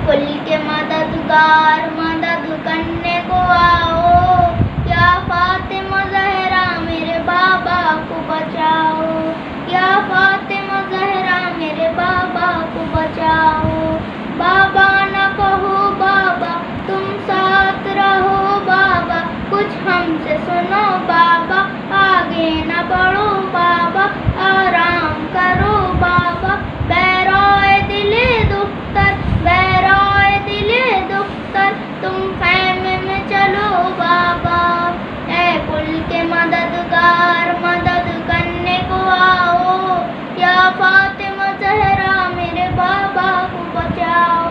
کل کے مددگار مدد کرنے کو آؤ، یا فاطمہ زہرا میرے بابا کو بچاؤ، یا فاطمہ زہرا میرے بابا کو بچاؤ۔ بابا نہ کہو بابا تم ساتھ رہو بابا، کچھ ہم سے سنو بابا، آگے نہ بڑھو بابا، آرام کرو بابا۔ بیرائے دل دختر بیرائے دل دختر تم خیمے میں چلو بابا، اے کل کے مددگار مدد کرنے کو آؤ، یا فاطمہ زہرا میرے بابا کو بچاؤ۔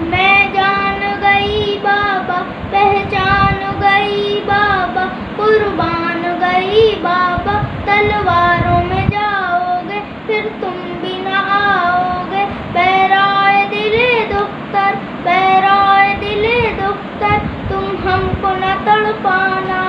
میں جان گئی بابا پہچان گئی بابا، قربان گئی بابا، تلواروں میں جاؤ گے پھر تم بھی نہ آؤ گے۔ بیرائے دل دختر بیرائے دل دختر تم ہم کو نہ تڑپانا،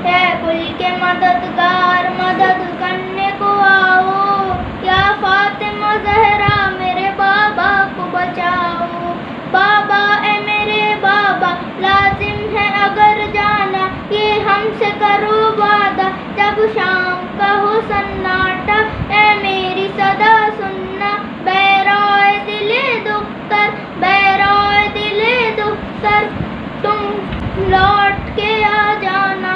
اے کل کے مددگار مدد کرنے کو آؤ، یا فاطمہ زہرا میرے بابا کو بچاؤ۔ بابا اے میرے بابا لازم ہے اگر جانا، یہ ہم سے کرو وعدہ، جب شام کا ہو سناٹا اے میری صدا سننا۔ بیرائے دل دختر بیرائے دل دختر تم لوٹ کے آ جانا،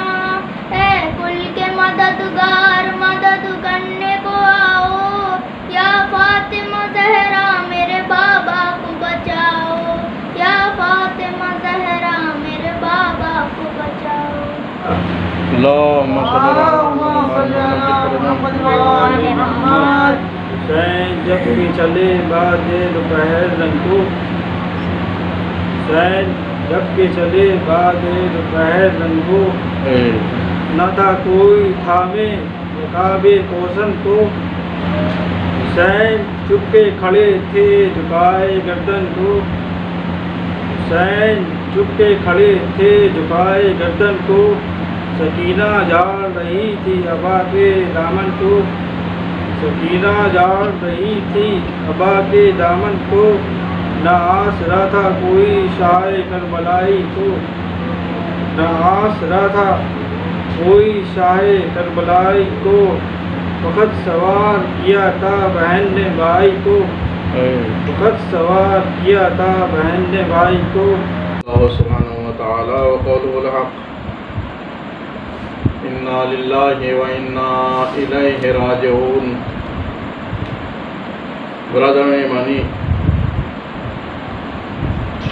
اے کل کے مددگار مدد کرنے کو آؤ، یا فاطمہ زہرا میرے بابا کو بچاؤ، یا فاطمہ زہرا میرے بابا کو بچاؤ۔ اللہم صلی علی محمد۔ حسین جب بھی چلے بعد دوپہر رنگو، حسین جب بھی چلے بعد دوپہر رنگو، نہ تھا کوئی تھامے رکاب کوثر کو، حسین چپ کے کھڑے تھے جھکائے گردن کو، حسین چپ کے کھڑے تھے جھکائے گردن کو، سکینہ جاڑ رہی تھی ابا کے دامن کو، سکینہ جاڑ رہی تھی ابا کے دامن کو، نہ آسرا تھا کوئی شاہ کربلائی کو، نہ آسرا تھا کوئی شاہ کربلائی کو، وقت سوار کیا تھا بہن نے بھائی کو، وقت سوار کیا تھا بہن نے بھائی کو۔ اللہ سبحانہ وتعالی وقوله الحق، انا للہ و انا الیہ راجعون۔ برادران ایمانی،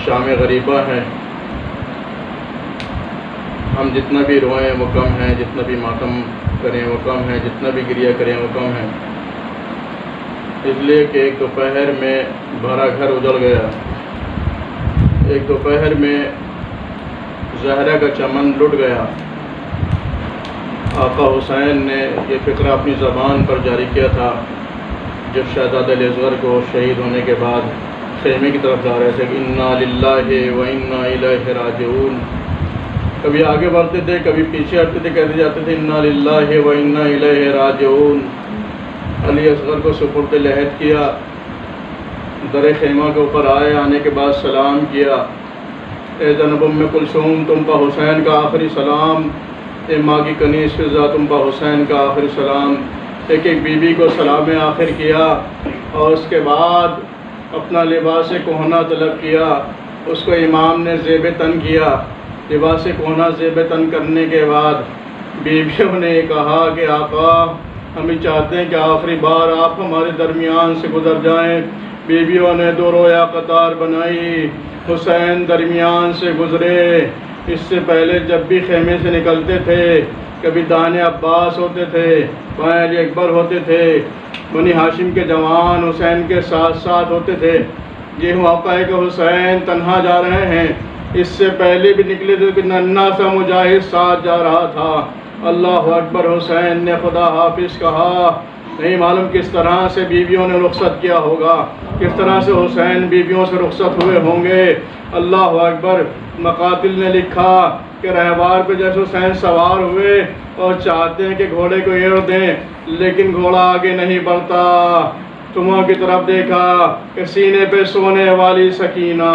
شام غریبہ ہے، ہم جتنا بھی روئیں وہ کم ہے، جتنا بھی ماتم کریں وہ کم ہے، جتنا بھی گریہ کریں وہ کم ہے، اس لیے کہ ایک دوپہر میں بھرا گھر اجڑ گیا، ایک دوپہر میں زہرا کا چمن لٹ گیا۔ آقا حسین نے یہ فقرہ اپنی زبان پر جاری کیا تھا جب شہزادہ اصغر کو شہید ہونے کے بعد خیمے کی طرف جا رہے تھے کہ انا للہ و انا الیہ راجعون۔ کبھی آگے بڑھتے تھے کبھی پیچھے ہٹتے تھے، کہتے جاتے تھے انا للہ و انا الیہ راجعون۔ علی اصغر کو سپرد لحد کیا، در خیمہ کے اوپر آئے، آنے کے بعد سلام کیا، اے جناب ام کلثوم تم پہ حسین کا آخری سلام، اے ماں کی کنیز فضا تم پہ حسین کا آخری سلام۔ ایک ایک بیوی کو سلام آخر کیا، اور اس کے بعد اپنا لباس کہنہ طلب کیا، اس کو امام نے زیب تن کیا۔ لباس کہنہ زیب تن کرنے کے بعد بیویوں نے کہا کہ آقا ہم چاہتے ہیں کہ آخری بار آپ ہمارے درمیان سے گزر جائیں۔ بیویوں نے دو رویا قطار بنائی، حسین درمیان سے گزرے۔ اس سے پہلے جب بھی خیمے سے نکلتے تھے کبھی دانے عباس ہوتے تھے، بائیں علی اکبر ہوتے تھے، بنی ہاشم کے جوان حسین کے ساتھ ساتھ ہوتے تھے۔ یہ موقع ہے کہ حسین تنہا جا رہے ہیں، اس سے پہلے بھی نکلے تھے کہ ننھا سا مجاہد ساتھ جا رہا تھا۔ اللہ اکبر، حسین نے خدا حافظ کہا۔ نہیں معلوم کس طرح سے بیویوں نے رخصت کیا ہوگا، کس طرح سے حسین بیویوں سے رخصت ہوئے ہوں گے۔ اللہ اکبر۔ مقاتل نے لکھا کہ رہوار پہ جیسے حسین سوار ہوئے اور چاہتے ہیں کہ گھوڑے کو ایڑ دیں، لیکن گھوڑا آگے نہیں بڑھتا۔ تمہوں کی طرف دیکھا کہ سینے پہ سونے والی سکینہ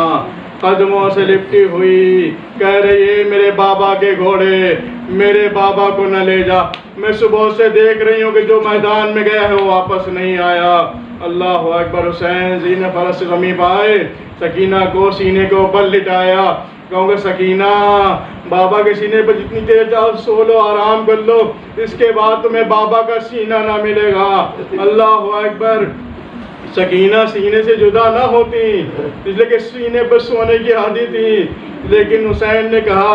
قدموں سے لپٹی ہوئی کہہ رہی ہے میرے بابا کے گھوڑے، میرے بابا کو نہ لے جا، میں صبح سے دیکھ رہی ہوں کہ جو میدان میں گیا ہے وہ واپس نہیں آیا۔ اللہ اکبر۔ حسین زین فرس سے زمین پہ آئے، سکینہ کو سینے کے اوپر لٹایا، کہوں گے سکینہ بابا کے سینے پر جتنی دیر جاؤ سو لو، آرام کر لو، اس کے بعد تمہیں بابا کا سینہ نہ ملے گا۔ اللہ اکبر۔ سکینہ سینے سے جدا نہ ہوتی، اس لیے کہ سینے پر سونے کی عادی تھی، لیکن حسین نے کہا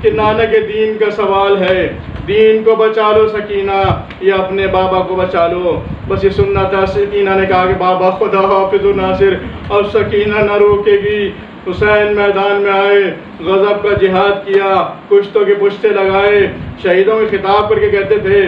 کہ نانا کے دین کا سوال ہے، دین کو بچا لو سکینہ یا اپنے بابا کو بچا لو۔ بس یہ سننا تھا۔ سکینہ نے کہا کہ بابا خدا حافظ و ناصر، اب سکینہ نہ روکے گی۔ حسین میدان میں آئے، غضب کا جہاد کیا، کشتوں کے پشتے لگائے، شہیدوں میں خطاب کر کے کہتے تھے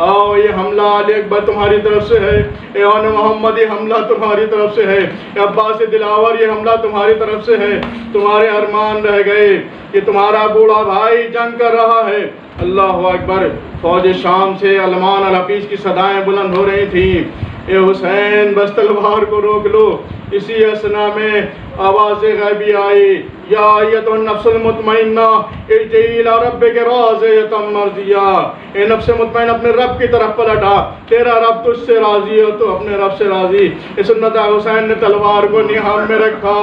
آؤ یہ حملہ علی اکبر تمہاری طرف سے ہے، اے آن محمد یہ حملہ تمہاری طرف سے ہے، اے عباس دلاور یہ حملہ تمہاری طرف سے ہے، تمہارے ارمان رہ گئے کہ تمہارا بوڑھا بھائی جنگ کر رہا ہے۔ اللہ اکبر۔ فوج شام سے علمان الحفیظ کی صدائیں بلند ہو رہی تھیں، اے حسین بس تلوار کو روک لو۔ اسی اسنا میں آواز غیبی آئی، یا ایتھا النفس المطمئنہ ارجعی الی ربک راضیۃ مرضیہ، اے نفس مطمئن اپنے رب کی طرف پلٹا، تیرا رب تجھ سے راضی ہو تو اپنے رب سے راضی۔ اس سنت حسین نے تلوار کو نہام میں رکھا،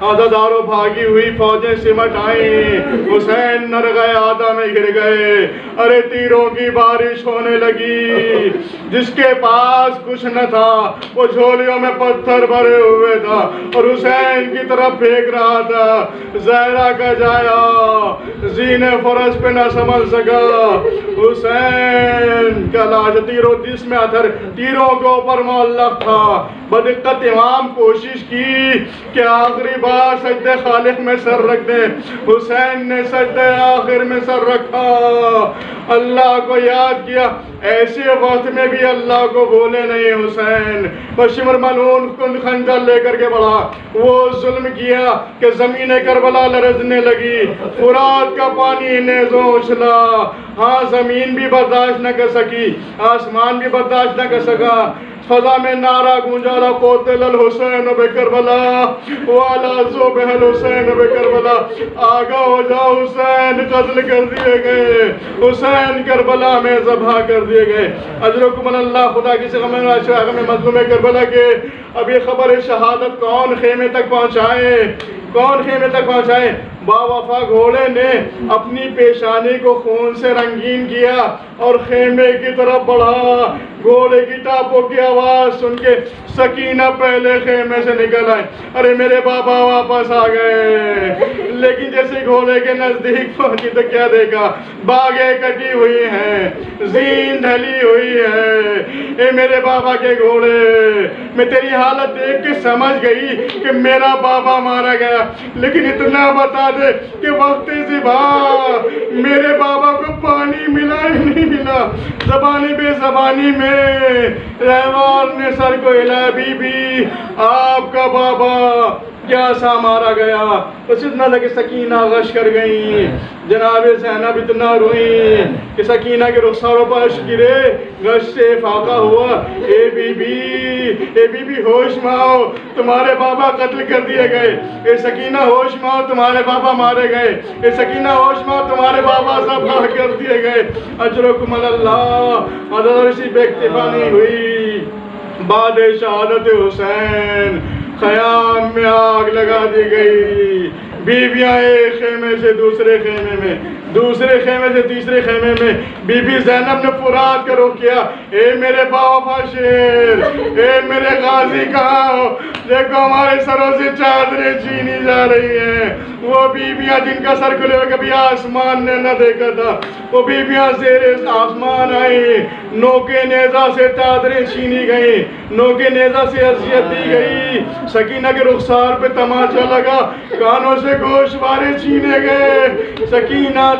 عزاداروں بھاگی ہوئی فوجیں سمٹ آئیں، حسین نر گئے آدھا میں گر گئے، ارے تیروں کی بارش ہونے لگی، جس کے پاس کچھ نہ تھا وہ جھولیوں میں پتھر بھرے ہوئے تھا اور حسین کی طرف پھینک رہا تھا۔ زہرا کا جایا زین فرس پہ نہ سنبھل سکا، حسین کا لاش تیروں جس میں اتھر تیروں کے اوپر معلق تھا۔ بدقت امام کوشش کی کہ آخری بار سجدہ خالق میں سر رکھ دیں، حسین نے سجدہ آخر میں سر رکھا، اللہ کو یاد کیا۔ ایسے وقت میں بھی اللہ کو بھولے نہیں حسین، بشمر ملعون خنجر لے کر کے بڑھا، وہ ظلم کیا کہ زمین کربلا لرزنے لگی، فرات کا پانی نیزوں اچھلا، ہاں زمین بھی برداشت نہ کر سکی، آسمان بھی برداشت نہ کر سکا، فضا میں نعرہ گونجا لا قتل الحسین بکربلا والا ذبح الحسین بکربلا، آگاہ ہو جاؤ حسین قتل کر دیے گئے، حسین کربلا میں ذبح کر دیے گئے۔ اجرکم اللہ خدا کی غم مظلوم کربلا کے۔ اب یہ خبر شہادت کون خیمے تک پہنچائے، کون خیمے تک پہنچائے؟ باوفا گھوڑے نے اپنی پیشانی کو خون سے رنگین کیا اور خیمے کی طرف بڑھا، گھوڑے کی ٹاپوں کی آواز سن کے سکینہ پہلے خیمے سے نکل آئے، ارے میرے بابا واپس آ گئے۔ لیکن جیسے گھوڑے کے نزدیک پہنچی تو کیا دیکھا؟ باغیں کٹی ہوئی ہیں، زین ڈھلی ہوئی ہے، اے میرے بابا کے گھوڑے، میں تیری حالت دیکھ کے سمجھ گئی کہ میرا بابا مارا گیا، لیکن اتنا بتا دے کہ وقت ذبح میرے بابا کو پانی ملا ہی نہیں ملا۔ زبانی بے زبانی میں رہوار نے سر کو ہلایا، بی بی آپ کا بابا کیسا مارا گیا؟ بس اتنا تھا کہ سکینہ غش کر گئیں، جناب زینب اتنا روئیں کہ سکینہ کے رخساروں پر اشک گرے، غش سے فاقہ ہوا، اے بی بی ہوش میں آؤ، تمہارے بابا قتل کر دیے گئے، اے سکینہ ہوش میں آؤ، تمہارے بابا مارے گئے، اے سکینہ ہوش میں آؤ، تمہارے بابا ذبح کر دیے گئے۔ اجرکم اللہ۔ حضرت سی بے اکتفا نہیں ہوئی، بعد شہادت حسین خیام میں آگ لگا دی گئی، بیویاں ایک خیمے سے دوسرے خیمے میں، دوسرے خیمے سے تیسرے خیمے میں، بی بی زینب نے فرات کا رخ کیا، اے میرے باوفا شیر، اے میرے غازی کہاں ہو؟ دیکھو ہمارے سروں سے چادریں چھینی جا رہی ہیں۔ وہ بیویاں جن کا سر کھلے ہوئے کبھی آسمان نے نہ دیکھا تھا، وہ بیویاں زیر آسمان آئیں، نوکے نیزہ سے چادریں چھینی گئیں، نوکے نیزہ سے اذیت دی گئی، سکینہ کے رخسار پہ تماچا لگا، کانوں سے گوشوارے چھینے گئے، سکینہ